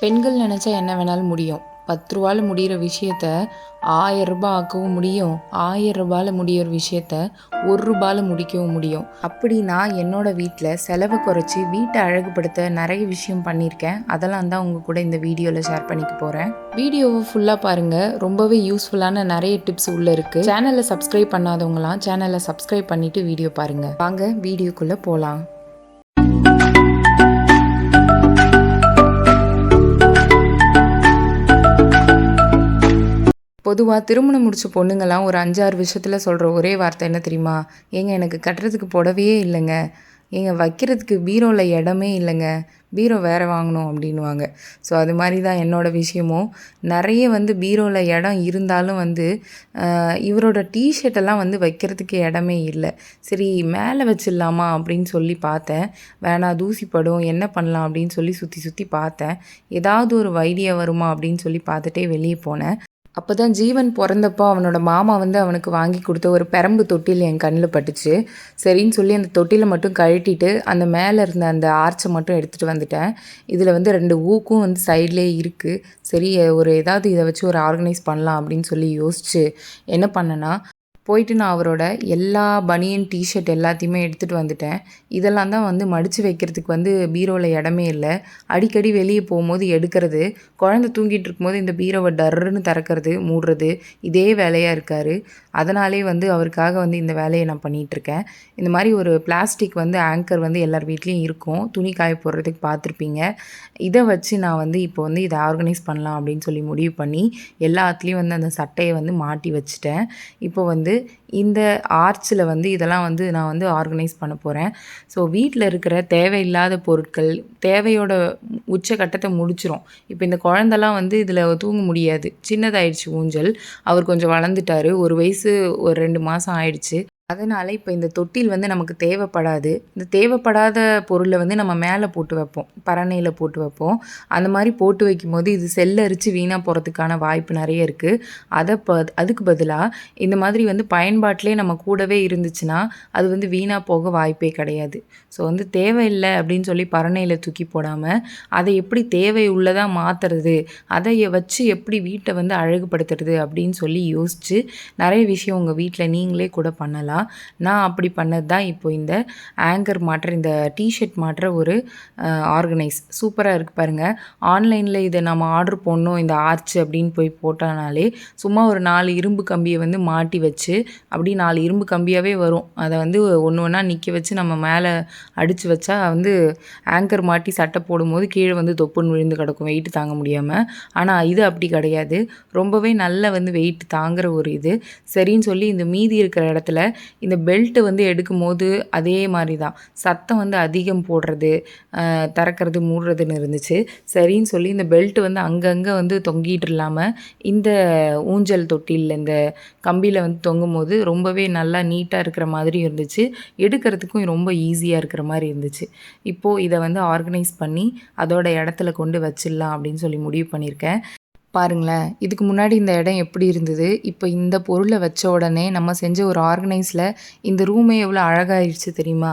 பெண்கள் நினச்சா என்ன வேணாலும் முடியும். 10 ரூபால முடிகிற விஷயத்த 1000 ரூபாய் ஆக்கவும் முடியும். 1000 ரூபால முடியிற விஷயத்த 1 ரூபால முடிக்கவும் முடியும். அப்படி நான் என்னோட வீட்டில் செலவை குறைச்சி வீட்டை அழகுபடுத்த நிறைய விஷயம் பண்ணியிருக்கேன். அதெல்லாம் தான் உங்கள் கூட இந்த வீடியோவில் ஷேர் பண்ணிக்க போகிறேன். வீடியோவை ஃபுல்லாக பாருங்கள். ரொம்பவே யூஸ்ஃபுல்லான நிறைய டிப்ஸ் உள்ளே இருக்குது. சேனலை சப்ஸ்கிரைப் பண்ணாதவங்களாம் சேனலை சப்ஸ்கிரைப் பண்ணிவிட்டு வீடியோ பாருங்கள். வாங்க வீடியோக்குள்ளே போகலாம். பொதுவாக திருமணம் முடிச்ச பொண்ணுங்கள்லாம் ஒரு 5-6 விஷயத்தில் சொல்கிற ஒரே வார்த்தை என்ன தெரியுமா? ஏங்க எனக்கு கட்டுறதுக்கு புடவையே இல்லைங்க, ஏங்க வைக்கிறதுக்கு பீரோவில் இடமே இல்லைங்க, பீரோ வேறு வாங்கணும் அப்படின்வாங்க. ஸோ அது மாதிரி தான் என்னோடய விஷயமும். நிறைய பீரோவில் இடம் இருந்தாலும் இவரோட டிஷர்ட்டெல்லாம் வைக்கிறதுக்கு இடமே இல்லை. சரி மேலே வச்சிடலாமா அப்படின்னு சொல்லி பார்த்தேன். வேணாம் தூசி படும், என்ன பண்ணலாம் அப்படின்னு சொல்லி சுற்றி சுற்றி பார்த்தேன். ஏதாவது ஒரு ஐடியா வருமா அப்படின்னு சொல்லி பார்த்துட்டே வெளியே போனேன். அப்போ தான் ஜீவன் பிறந்தப்போ அவனோட மாமா அவனுக்கு வாங்கி கொடுத்த ஒரு பெரம்பு தொட்டில் என் கண்ணில் பட்டுச்சு. சரின்னு சொல்லி அந்த தொட்டிலை மட்டும் கழட்டிட்டு அந்த மேலே இருந்த அந்த ஆர்ச்சை மட்டும் எடுத்துகிட்டு வந்துட்டேன். இதில் 2 ஊக்கும் சைட்லேயே இருக்குது. சரி ஒரு ஏதாவது இதை வச்சு ஒரு ஆர்கனைஸ் பண்ணலாம் அப்படின்னு சொல்லி யோசிச்சு என்ன பண்ணேன்னா, போயிட்டு நான் அவரோட எல்லா பனியன் டிஷர்ட் எல்லாத்தையுமே எடுத்துகிட்டு வந்துட்டேன். இதெல்லாம் தான் மடித்து வைக்கிறதுக்கு பீரோவில் இடமே இல்லை. அடிக்கடி வெளியே போகும்போது எடுக்கிறது, குழந்தை தூங்கிட்டு இருக்கும்போது இந்த பீரோவை டர்ருன்னு திறக்கிறது மூடுறது, இதே வேலையாக இருக்கார். அதனாலே அவருக்காக இந்த வேலையை நான் பண்ணிகிட்ருக்கேன். இந்த மாதிரி ஒரு பிளாஸ்டிக் ஆங்கர் எல்லார் வீட்லேயும் இருக்கும், துணி காய போடுறதுக்கு பார்த்துருப்பீங்க. இதை வச்சு நான் இப்போ இதை ஆர்கனைஸ் பண்ணலாம் அப்படின்னு சொல்லி முடிவு பண்ணி எல்லாத்துலேயும் அந்த சட்டையை மாட்டி வச்சுட்டேன். இப்போ இந்த ஆர்ச்சில் இதெல்லாம் நான் ஆர்கனைஸ் பண்ண போகிறேன். ஸோ வீட்டில் இருக்கிற தேவையில்லாத பொருட்கள் தேவையோட உச்சக்கட்டத்தை முடிச்சிரும். இப்போ இந்த குழந்தெல்லாம் இதில் தூங்க முடியாது, சின்னதாயிடுச்சு ஊஞ்சல். அவர் கொஞ்சம் வளர்ந்துட்டார், 1 வயசு ஒரு 2 மாதம் ஆயிடுச்சு. அதனால் இப்போ இந்த தொட்டில் நமக்கு தேவைப்படாது. இந்த தேவைப்படாத பொருளை நம்ம மேலே போட்டு வைப்போம், பரணையில் போட்டு வைப்போம். அந்த மாதிரி போட்டு வைக்கும்போது இது செல்லரித்து வீணாக போகிறதுக்கான வாய்ப்பு நிறைய இருக்குது. அதுக்கு பதிலாக இந்த மாதிரி பயன்பாட்டிலே நம்ம கூடவே இருந்துச்சுன்னா அது வீணாக போக வாய்ப்பே கிடையாது. ஸோ தேவையில்லை அப்படின்னு சொல்லி பரணையில் தூக்கி போடாமல் அதை எப்படி தேவை உள்ளதாக மாற்றுறது, அதை வச்சு எப்படி வீட்டை அழகுபடுத்துறது அப்படின்னு சொல்லி யோசித்து நிறைய விஷயம் உங்கள் வீட்டில் நீங்களே கூட பண்ணலாம். நான் அப்படி பண்ணது தான் இப்போ இந்த ஆங்கர் மாட்டுற, இந்த டிஷர்ட் மாட்டுற ஒரு ஆர்கனைஸ் சூப்பராக இருக்குது பாருங்கள். ஆன்லைனில் இதை நம்ம ஆர்டர் பண்ணோம், இந்த ஆர்ச் அப்படின்னு போய் போட்டானாலே சும்மா ஒரு 4 இரும்பு கம்பியை மாட்டி வச்சு, அப்படி 4 இரும்பு கம்பியாகவே வரும். அதை ஒன்று ஒன்றா நிற்க வச்சு நம்ம மேலே அடித்து வச்சா ஆங்கர் மாட்டி சட்டை போடும்போது கீழே தொப்புன்னு விழுந்து கிடக்கும் வெயிட் தாங்க முடியாமல். ஆனால் இது அப்படி கிடையாது, ரொம்பவே நல்ல வெயிட் தாங்குகிற ஒரு இது. சரின்னு சொல்லி இந்த மீதி இருக்கிற இடத்துல இந்த பெல்ட்டு எடுக்கும்போது அதே மாதிரி தான் சத்தம் அதிகம் போடுறது, திறக்கிறது மூடுறதுன்னு இருந்துச்சு. சரின்னு சொல்லி இந்த பெல்ட்டு அங்கங்கே தொங்கிட்டு இல்லாமல் இந்த ஊஞ்சல் தொட்டியில் இந்த கம்பியில் தொங்கும் போது ரொம்பவே நல்லா நீட்டாக இருக்கிற மாதிரி இருந்துச்சு. எடுக்கிறதுக்கும் ரொம்ப ஈஸியாக இருக்கிற மாதிரி இருந்துச்சு. இப்போது இதை ஆர்கனைஸ் பண்ணி அதோட இடத்துல கொண்டு வச்சிடலாம் அப்படின்னு சொல்லி முடிவு பண்ணியிருக்கேன். பாருங்களேன், இதுக்கு முன்னாடி இந்த இடம் எப்படி இருந்தது, இப்போ இந்த பொருளை வச்ச உடனே நம்ம செஞ்ச ஒரு ஆர்கனைஸில் இந்த ரூமே எவ்வளோ அழகாகிடுச்சு தெரியுமா?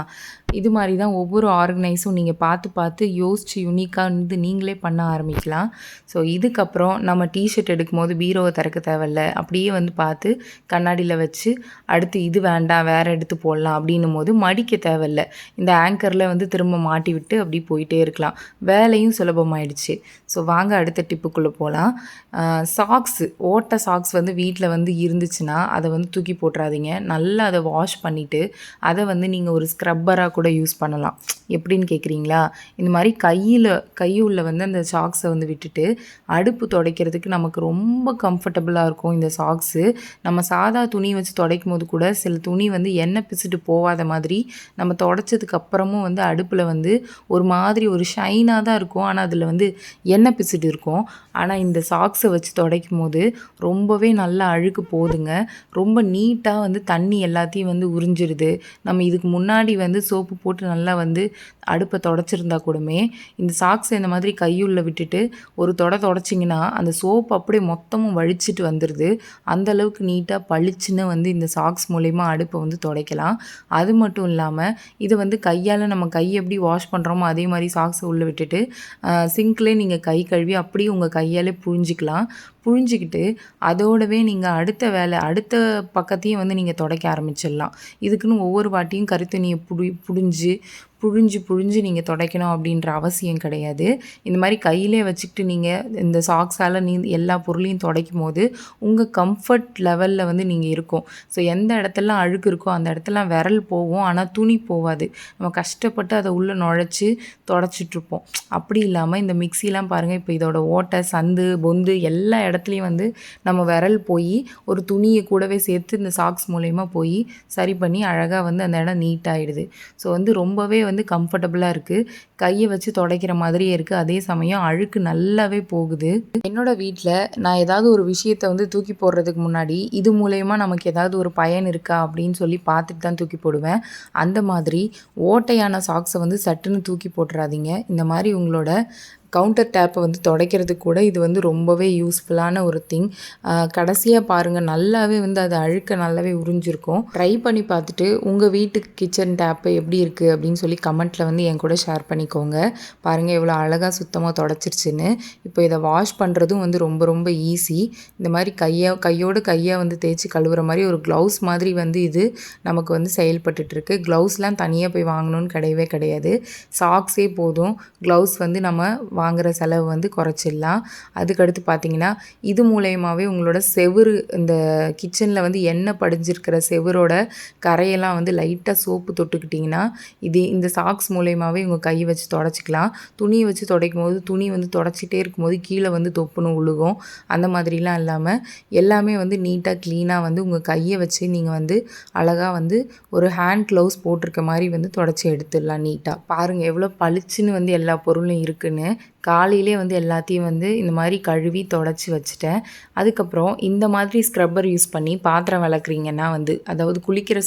இது மாதிரி தான் ஒவ்வொரு ஆர்கனைஸும் நீங்கள் பார்த்து பார்த்து யோசித்து யூனிக்காக நீங்களே பண்ண ஆரம்பிக்கலாம். ஸோ இதுக்கப்புறம் நம்ம டிஷர்ட் எடுக்கும்போது பீரோவை திறக்க தேவையில்ல, அப்படியே பார்த்து கண்ணாடியில் வச்சு அடுத்து இது வேண்டாம் வேறு எடுத்து போடலாம் அப்படின்னும் போது மடிக்க தேவையில்ல. இந்த ஆங்கரில் திரும்ப மாட்டி விட்டு அப்படி போயிட்டே இருக்கலாம். வேலையும் சுலபமாயிடுச்சு. ஸோ வாங்க அடுத்த டிப்புக்குள்ளே போகலாம். சாக்ஸு, ஓட்ட சாக்ஸ் வீட்டில் இருந்துச்சுன்னா அதை தூக்கி போட்டுறாதீங்க. நல்லா அதை வாஷ் பண்ணிவிட்டு அதை நீங்கள் ஒரு ஸ்க்ரப்பராக கூட யூஸ் பண்ணலாம். எப்படின்னு கேட்குறீங்களா? இந்த மாதிரி கையுள்ள அந்த சாக்ஸை விட்டுட்டு அடுப்பு துடைக்கிறதுக்கு நமக்கு ரொம்ப கம்ஃபர்டபுளாக இருக்கும் இந்த சாக்ஸு. நம்ம சாதா துணி வச்சு துடைக்கும் போது கூட சில துணி எண்ணெய் பிசுட்டு போகாத மாதிரி நம்ம துடைச்சதுக்கு அப்புறமும் அடுப்பில் ஒரு மாதிரி ஒரு ஷைனாக தான் இருக்கும், ஆனால் அதில் எண்ணெய் பிசுட்டு இருக்கும். ஆனால் இந்த சாக்ஸை வச்சு துடைக்கும் போது ரொம்பவே நல்லா அழுக்கு போகுதுங்க. ரொம்ப நீட்டாக தண்ணி எல்லாத்தையும் உறிஞ்சிடுது. நம்ம இதுக்கு முன்னாடி சோப்பு உப்பு போட்டு நல்லா வந்து அடுப்பை தொடச்சிருந்தா கூடமே இந்த சாக்ஸை இந்த மாதிரி கையுள்ள விட்டுட்டு ஒரு தொடச்சிங்கன்னா அந்த சோப்பு அப்படியே மொத்தமும் வழிச்சிட்டு வந்துடுது. அந்தளவுக்கு நீட்டாக பளிச்சுன்னு வந்து இந்த சாக்ஸ் மூலயமா அடுப்பை வந்து துடைக்கலாம். அது மட்டும் இல்லாமல் இதை வந்து கையால் நம்ம கை எப்படி வாஷ் பண்ணுறோமோ அதே மாதிரி சாக்ஸை உள்ளே விட்டுட்டு சிங்க்லேயே நீங்கள் கை கழுவி அப்படியே உங்கள் கையாலே புழிஞ்சிக்கலாம். புழிஞ்சிக்கிட்டு அதோடவே நீங்கள் அடுத்த பக்கத்தையும் வந்து நீங்கள் துடைக்க ஆரம்பிச்சிடலாம். இதுக்குன்னு ஒவ்வொரு வாட்டியும் கரித்துணியை புழிஞ்சு நீங்கள் துடைக்கணும் அப்படின்ற அவசியம் கிடையாது. இந்த மாதிரி கையிலே வச்சுக்கிட்டு நீங்கள் இந்த சாக்ஸால் எல்லா பொருளையும் துடைக்கும் போது உங்கள் கம்ஃபர்ட் லெவலில் வந்து நீங்கள் இருக்கும். ஸோ எந்த இடத்துலலாம் அழுக்கு இருக்கோ அந்த இடத்துலாம் விரல் போகும், ஆனால் துணி போகாது. நம்ம கஷ்டப்பட்டு அதை உள்ளே நுழைச்சி தொடச்சிட்ருப்போம். அப்படி இல்லாமல் இந்த மிக்சிலாம் பாருங்கள், இப்போ இதோட ஓட்டை, சந்து, பொந்து எல்லா இடத்துலையும் வந்து நம்ம விரல் போய் ஒரு துணியை கூடவே சேர்த்து இந்த சாக்ஸ் மூலயமா போய் சரி பண்ணி அழகாக வந்து அந்த இடம் நீட்டாகிடுது. ஸோ வந்து ரொம்பவே வந்து கம்ஃபர்டபுளாக இருக்குது. கையை வச்சு துடைக்கிற மாதிரியே இருக்குது. அதே சமயம் அழுக்கு நல்லாவே போகுது. என்னோடய வீட்டில் நான் ஏதாவது ஒரு விஷயத்தை வந்து தூக்கி போடுறதுக்கு முன்னாடி இது மூலயமா நமக்கு ஏதாவது ஒரு பயன் இருக்கா அப்படின்னு சொல்லி பார்த்துட்டு தான் தூக்கி போடுவேன். அந்த மாதிரி ஓட்டையான சாக்ஸை வந்து சட்டுன்னு தூக்கி போட்டுறாதீங்க. இந்த மாதிரி உங்களோட கவுண்டர் டேப்பை வந்து துடைக்கிறதுக்கு கூட இது வந்து ரொம்பவே யூஸ்ஃபுல்லான ஒரு திங். கடைசியாக பாருங்கள், நல்லாவே வந்து அது அழுக்க நல்லாவே உறிஞ்சிருக்கும். ட்ரை பண்ணி பார்த்துட்டு உங்கள் வீட்டுக்கு கிச்சன் டேப்பு எப்படி இருக்குது அப்படின்னு சொல்லி கமெண்ட்டில் வந்து என் கூட ஷேர் பண்ணிக்கோங்க. பாருங்கள் எவ்வளோ அழகாக சுத்தமாக தொடச்சிருச்சுன்னு. இப்போ இதை வாஷ் பண்ணுறதும் வந்து ரொம்ப ரொம்ப ஈஸி. இந்த மாதிரி கையோடு வந்து தேய்ச்சி கழுவுற மாதிரி ஒரு க்ளவுஸ் மாதிரி வந்து இது நமக்கு வந்து செயல்பட்டுருக்கு. க்ளவுஸ்லாம் தனியாக போய் வாங்கணும்னு கிடையாது. சாக்ஸே போதும். க்ளவுஸ் வந்து நம்ம வாங்குகிற செலவு வந்து குறைச்சிடலாம். அதுக்கடுத்து பார்த்திங்கன்னா இது மூலயமாவே உங்களோட செவுரு, இந்த கிச்சனில் வந்து எண்ணெய் படிஞ்சிருக்கிற செவரோட கரையெல்லாம் வந்து லைட்டாக சோப்பு தொட்டுக்கிட்டிங்கன்னா இந்த சாக்ஸ் மூலயமாவே உங்கள் கையை வச்சு தொடச்சிக்கலாம். துணியை வச்சு துடைக்கும் போது துணி வந்து தொடச்சிட்டே இருக்கும்போது கீழே வந்து தொப்புன்னு உழுகும். அந்த மாதிரிலாம் இல்லாமல் எல்லாமே வந்து நீட்டாக க்ளீனாக வந்து உங்கள் கையை வச்சு நீங்கள் வந்து அழகாக வந்து ஒரு ஹேண்ட் க்ளவுஸ் போட்டிருக்க மாதிரி வந்து தொடச்சி எடுத்துடலாம் நீட்டாக. பாருங்கள் எவ்வளோ பளிச்சுன்னு வந்து எல்லா பொருளும் இருக்குன்னு. காலையிலே வந்து எல்லாத்தையும் வந்து இந்த மாதிரி கழுவி தொடச்சி வச்சுட்டேன். அதுக்கப்புறம் இந்த மாதிரி ஸ்க்ரப்பர் யூஸ் பண்ணி பாத்திரம் விளக்குறீங்கன்னா வந்து, அதாவது குளிக்கிற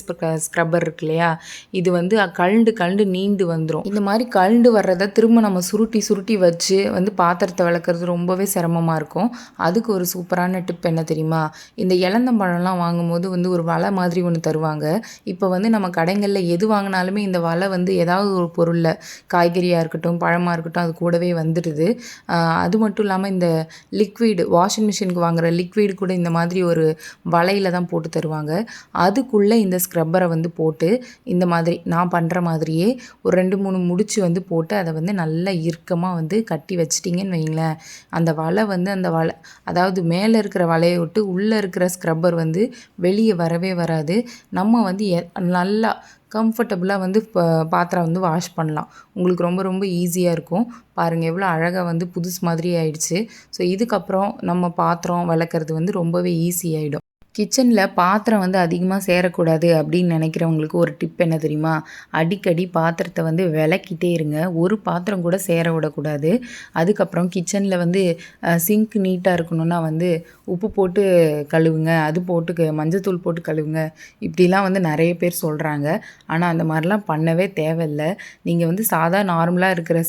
ஸ்க்ரப்பர் இருக்கு இல்லையா, இது வந்து கழண்டு நீண்டு வந்துடும். இந்த மாதிரி கழண்டு வர்றதை திரும்ப நம்ம சுருட்டி வச்சு வந்து பாத்திரத்தை விளக்குறது ரொம்பவே சிரமமாக இருக்கும். அதுக்கு ஒரு சூப்பரான டிப் என்ன தெரியுமா? இந்த இலந்தம்பழம்லாம் வாங்கும்போது வந்து ஒரு வலை மாதிரி ஒன்று தருவாங்க. இப்போ வந்து நம்ம கடைகளில் எது வாங்கினாலுமே இந்த வலை வந்து ஏதாவது ஒரு பொருளில், காய்கறியாக இருக்கட்டும், பழமாக இருக்கட்டும், அது கூடவே வந்துடுது. அது மட்டும் இல்லாமல் இந்த லிக்விடு, வாஷிங் மிஷினுக்கு வாங்குகிற லிக்விடு கூட இந்த மாதிரி ஒரு வலையில் தான் போட்டு தருவாங்க. அதுக்குள்ளே இந்த ஸ்க்ரப்பரை வந்து போட்டு இந்த மாதிரி நான் பண்ணுற மாதிரியே ஒரு 2-3 முடிச்சு வந்து போட்டு அதை வந்து நல்லா இறுக்கமாக வந்து கட்டி வச்சிட்டிங்கன்னு வைங்களேன், அந்த வலை அதாவது மேலே இருக்கிற வலையை விட்டு உள்ளே இருக்கிற ஸ்க்ரப்பர் வந்து வெளியே வரவே வராது. நம்ம வந்து நல்லா கம்ஃபர்டபுளாக வந்து பாத்திரம் வந்து வாஷ் பண்ணலாம். உங்களுக்கு ரொம்ப ரொம்ப ஈஸியாக இருக்கும். பாருங்கள் எவ்வளோ அழகாக வந்து புதுசு மாதிரி ஆயிடுச்சு. ஸோ இதுக்கப்புறம் நம்ம பாத்திரம் விளக்குறது வந்து ரொம்பவே ஈஸி ஆகிடும். கிச்சனில் பாத்திரம் வந்து அதிகமாக சேரக்கூடாது அப்படின்னு நினைக்கிறவங்களுக்கு ஒரு டிப் என்ன தெரியுமா? அடிக்கடி பாத்திரத்தை வந்து விளக்கிட்டே இருங்க. ஒரு பாத்திரம் கூட சேர விடக்கூடாது. அதுக்கப்புறம் கிச்சனில் வந்து சிங்க் நீட்டாக இருக்கணும்னா வந்து உப்பு போட்டு கழுவுங்க, அது போட்டு மஞ்சத்தூள் போட்டு கழுவுங்க, இப்படிலாம் வந்து நிறைய பேர் சொல்கிறாங்க. ஆனால் அந்த மாதிரிலாம் பண்ணவே தேவையில்லை. நீங்கள் வந்து நார்மலாக இருக்கிற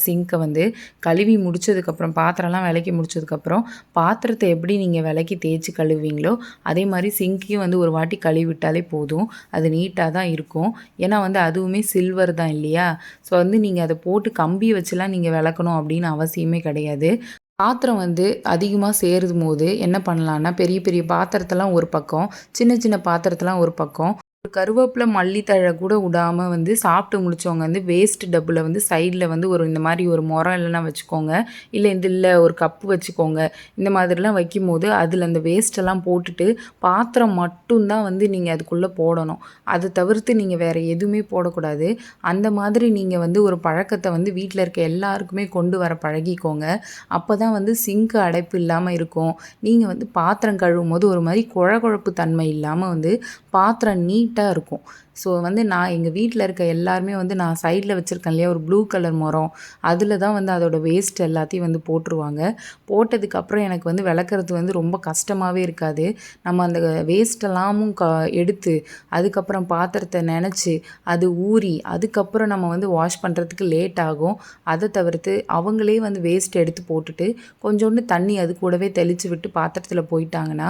சிங்க்கை வந்து கழுவி முடித்ததுக்கப்புறம், பாத்திரம்லாம் விளக்கி முடித்ததுக்கப்புறம் பாத்திரத்தை எப்படி நீங்கள் விளக்கி தேய்ச்சி கழுவீங்களோ அதே மாதிரி சிங்கையும் வந்து ஒரு வாட்டி கழுவி விட்டாலே போதும். அது நீட்டாக தான் இருக்கும். ஏன்னா வந்து அதுவுமே சில்வர் தான் இல்லையா? ஸோ வந்து நீங்கள் அதை போட்டு கம்பி வச்சுலாம் நீங்கள் விளக்கணும் அப்படின்னு அவசியமே கிடையாது. பாத்திரம் வந்து அதிகமாக சேரும் போது என்ன பண்ணலான்னா, பெரிய பெரிய பாத்திரத்தெல்லாம் ஒரு பக்கம், சின்ன சின்ன பாத்திரத்தெல்லாம் ஒரு பக்கம், ஒரு கருவேப்பிலை மல்லித்தழை கூட விடாமல் வந்து சாப்பிட்டு முடிச்சவங்க வந்து வேஸ்ட் டப்பில் வந்து சைடில் வந்து இந்த மாதிரி ஒரு முறம் இல்லைன்னா வச்சுக்கோங்க. இல்லை ஒரு கப்பு வச்சுக்கோங்க. இந்த மாதிரிலாம் வைக்கும்போது அதில் அந்த வேஸ்ட்டெல்லாம் போட்டுட்டு பாத்திரம் மட்டும்தான் வந்து நீங்கள் அதுக்குள்ளே போடணும். அதை தவிர்த்து நீங்கள் வேறு எதுவுமே போடக்கூடாது. அந்த மாதிரி நீங்கள் வந்து ஒரு பழக்கத்தை வந்து வீட்டில் இருக்க எல்லாருக்குமே கொண்டு வர பழகிக்கோங்க. அப்போ தான் வந்து சிங்க் அடைப்பு இல்லாமல் இருக்கும். நீங்கள் வந்து பாத்திரம் கழுவும் போது ஒரு மாதிரி குழகுழப்பு தன்மை இல்லாமல் வந்து பாத்திரம் நீட்டாக இருக்கும். ஸோ வந்து நான் எங்கள் வீட்டில் இருக்க எல்லாருமே வந்து நான் சைடில் வச்சுருக்கேன் இல்லையா ஒரு ப்ளூ கலர் மரம், அதில் தான் வந்து அதோட வேஸ்ட் எல்லாத்தையும் வந்து போட்டுருவாங்க. போட்டதுக்கப்புறம் எனக்கு வந்து விளக்குறது வந்து ரொம்ப கஷ்டமாகவே இருக்காது. நம்ம அந்த வேஸ்ட்டெல்லாமும் எடுத்து அதுக்கப்புறம் பாத்திரத்தை நனைச்சி அது ஊறி அதுக்கப்புறம் நம்ம வந்து வாஷ் பண்ணுறதுக்கு லேட் ஆகும். அதை தவிர்த்து அவங்களே வந்து வேஸ்ட் எடுத்து போட்டுட்டு கொஞ்சோண்டு தண்ணி அது கூடவே தெளித்து விட்டு பாத்திரத்தில் போயிட்டாங்கன்னா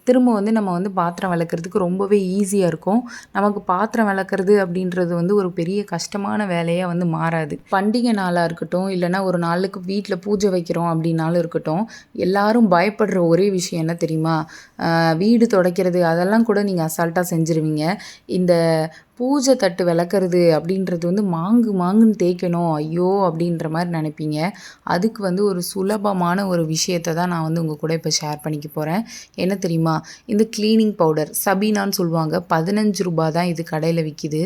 திரும்ப வந்து நம்ம வந்து பாத்திரம் விளக்குறதுக்கு ரொம்பவே ஈஸியாக இருக்கும். நமக்கு பாத்திரம் விளக்குறது அப்படின்றது வந்து ஒரு பெரிய கஷ்டமான வேலையாக வந்து மாறாது. பண்டிகை நாளாக இருக்கட்டும், இல்லைனா ஒரு நாளுக்கு வீட்டில் பூஜை வைக்கிறோம் அப்படின்னாலும் இருக்கட்டும், எல்லாரும் பயப்படுற ஒரே விஷயம் என்ன தெரியுமா? வீடு துடைக்கிறது அதெல்லாம் கூட நீங்கள் அசால்ட்டாக செஞ்சுருவீங்க. இந்த பூஜை தட்டு விளக்குறது அப்படின்றது வந்து மாங்குன்னு தேய்க்கணும் ஐயோ அப்படின்ற மாதிரி நினைப்பீங்க. அதுக்கு வந்து ஒரு சுலபமான ஒரு விஷயத்தை தான் நான் வந்து உங்கள் கூட இப்போ ஷேர் பண்ணிக்க போகிறேன். என்ன தெரியுமா? இந்த க்ளீனிங் பவுடர் சபீனான்னு சொல்லுவாங்க. 15 ரூபா தான் இது கடையில் விற்கிது.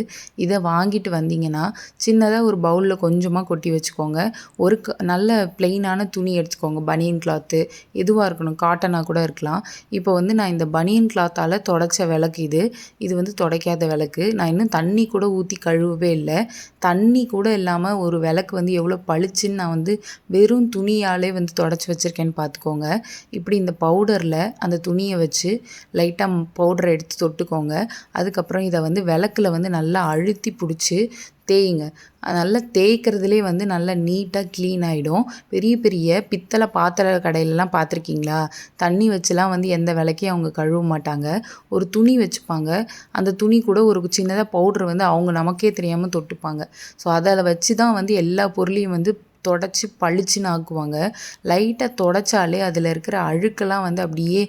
இதை வாங்கிட்டு வந்தீங்கன்னா சின்னதாக ஒரு பவுலில் கொஞ்சமாக கொட்டி வச்சுக்கோங்க. ஒரு நல்ல பிளெயினான துணி எடுத்துக்கோங்க. பனியன் கிளாத்து எதுவாக இருக்கணும், காட்டனாக கூட இருக்கலாம். இப்போ வந்து நான் இந்த பனியன் கிளாத்தால் தொடச்ச விளக்கு இது வந்து துடைக்காத விளக்கு. நான் இன்னும் தண்ணி கூட ஊற்றி கழுவவே இல்லை. தண்ணி கூட இல்லாமல் ஒரு விளக்கு வந்து எவ்வளோ பளிச்சுன்னு நான் வந்து வெறும் துணியாலே வந்து தொடச்சி வச்சுருக்கேன்னு பார்த்துக்கோங்க. இப்படி இந்த பவுடரில் அந்த துணியை வச்சு லைட்டாக பவுடரை எடுத்து தொட்டுக்கோங்க. அதுக்கப்புறம் இதை வந்து விளக்கில் வந்து நல்லா அழுத்தி பிடிச்சி தேய்ங்க. நல்லா தேய்க்கிறதுலே வந்து நல்லா நீட்டாக க்ளீன் ஆகிடும். பெரிய பெரிய பித்தளை பாத்திர கடையிலலாம் பார்த்துருக்கீங்களா? தண்ணி வச்சுலாம் வந்து எந்த விளக்கையும் அவங்க கழுவ மாட்டாங்க. ஒரு துணி வச்சுப்பாங்க. அந்த துணி கூட ஒரு சின்னதாக பவுட்ரு வந்து அவங்க நமக்கே தெரியாமல் தொட்டுப்பாங்க. ஸோ அதில் வச்சு தான் வந்து எல்லா பொருளையும் வந்து தொடச்சி பளிச்சுன்னு ஆக்குவாங்க. லைட்டாக தொடச்சாலே அதில் இருக்கிற அழுக்கெல்லாம் வந்து அப்படியே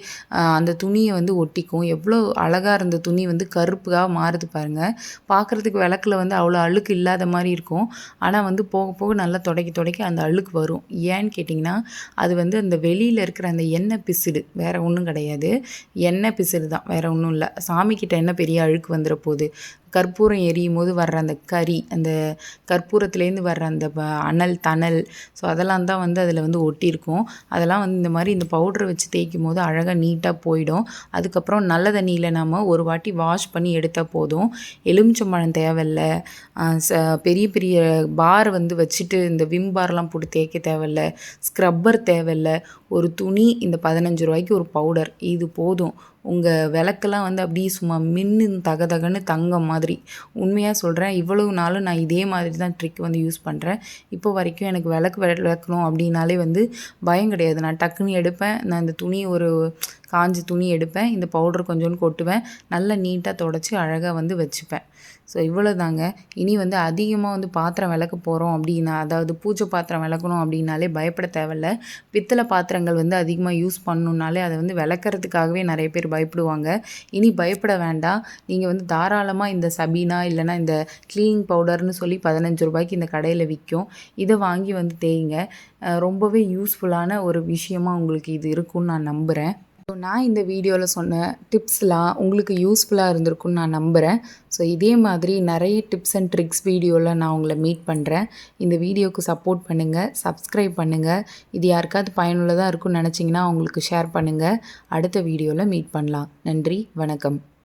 அந்த துணியை வந்து ஒட்டிக்கும். எவ்வளோ அழகாக இருந்த துணி வந்து கருப்பாக மாறுது பாருங்கள். பார்க்குறதுக்கு விளக்குல வந்து அவ்வளோ அழுக்கு இல்லாத மாதிரி இருக்கும். ஆனால் வந்து போக போக நல்லா துடைக்க அந்த அழுக்கு வரும். ஏன்னு கேட்டிங்கன்னா அது வந்து அந்த வெளியில் இருக்கிற அந்த எண்ணெய் பிசிடு, வேறு ஒன்றும் கிடையாது. எண்ணெய் பிசிடு தான், வேறு ஒன்றும் இல்லை. சாமிக்கிட்ட என்ன பெரிய அழுக்கு வந்துட போகுது? கற்பூரம் எரியும் போது வர்ற அந்த கரி, அந்த கற்பூரத்துலேருந்து வர்ற அந்த அனல் தணல், ஸோ அதெல்லாம் தான் வந்து அதில் வந்து ஒட்டியிருக்கும். அதெல்லாம் வந்து இந்த மாதிரி இந்த பவுடரை வச்சு தேய்க்கும் போது அழகாக நீட்டாக போயிடும். அதுக்கப்புறம் நல்ல தண்ணியில் நம்ம ஒரு வாட்டி வாஷ் பண்ணி எடுத்தால் போதும். எலுமிச்சம்பழம் தேவையில்ல, பெரிய பெரிய பார் வந்து வச்சுட்டு இந்த விம் பார்லாம் போட்டு தேய்க்க தேவையில்ல, ஸ்க்ரப்பர் தேவையில்ல. ஒரு துணி, இந்த 15 ரூபாய்க்கு ஒரு பவுடர், இது போதும். உங்கள் விளக்கெல்லாம் வந்து அப்படியே சும்மா மின்னு தகன்னு தங்கம் மாதிரி. உண்மையாக சொல்கிறேன், இவ்வளவு நாளும் நான் இதே மாதிரி தான் ட்ரிக் வந்து யூஸ் பண்ணுறேன். இப்போ வரைக்கும் எனக்கு விளக்கணும் அப்படின்னாலே வந்து பயம் கிடையாது. நான் டக்குன்னு எடுப்பேன். நான் இந்த துணி ஒரு காஞ்சி துணி எடுப்பேன், இந்த பவுடர் கொஞ்சோண்டு கொட்டுவேன், நல்லா நீட்டாக தொடச்சி அழகாக வந்து வச்சுப்பேன். ஸோ இவ்வளோ தாங்க. இனி வந்து அதிகமாக வந்து பாத்திரம் விளக்க போகிறோம் அப்படின்னா, அதாவது பூஜை பாத்திரம் விளக்கணும் அப்படின்னாலே பயப்பட தேவையில்ல. பித்தளை பாத்திரங்கள் வந்து அதிகமாக யூஸ் பண்ணணுன்னாலே அதை வந்து விளக்குறதுக்காகவே நிறைய பேர் பயப்படுவாங்க. இனி பயப்பட வேண்டாம். நீங்கள் வந்து தாராளமாக இந்த சபீனா இல்லைனா இந்த க்ளீனிங் பவுடர்னு சொல்லி 15 ரூபாய்க்கு இந்த கடையில் விற்கும். இதை வாங்கி வந்து தேய்ங்க. ரொம்பவே யூஸ்ஃபுல்லான ஒரு விஷயமா உங்களுக்கு இது இருக்கும்னு நான் நம்புகிறேன். ஸோ நான் இந்த வீடியோவில் சொன்ன டிப்ஸ்லாம் உங்களுக்கு யூஸ்ஃபுல்லாக இருந்திருக்குன்னு நான் நம்புகிறேன். ஸோ இதே மாதிரி நிறைய டிப்ஸ் அண்ட் ட்ரிக்ஸ் வீடியோவில் நான் உங்களை மீட் பண்ணுறேன். இந்த வீடியோவுக்கு சப்போர்ட் பண்ணுங்கள், சப்ஸ்கிரைப் பண்ணுங்கள். இது யாருக்காவது பயனுள்ளதாக இருக்கும்னு நினச்சிங்கன்னா அவங்களுக்கு ஷேர் பண்ணுங்கள். அடுத்த வீடியோவில் மீட் பண்ணலாம். நன்றி, வணக்கம்.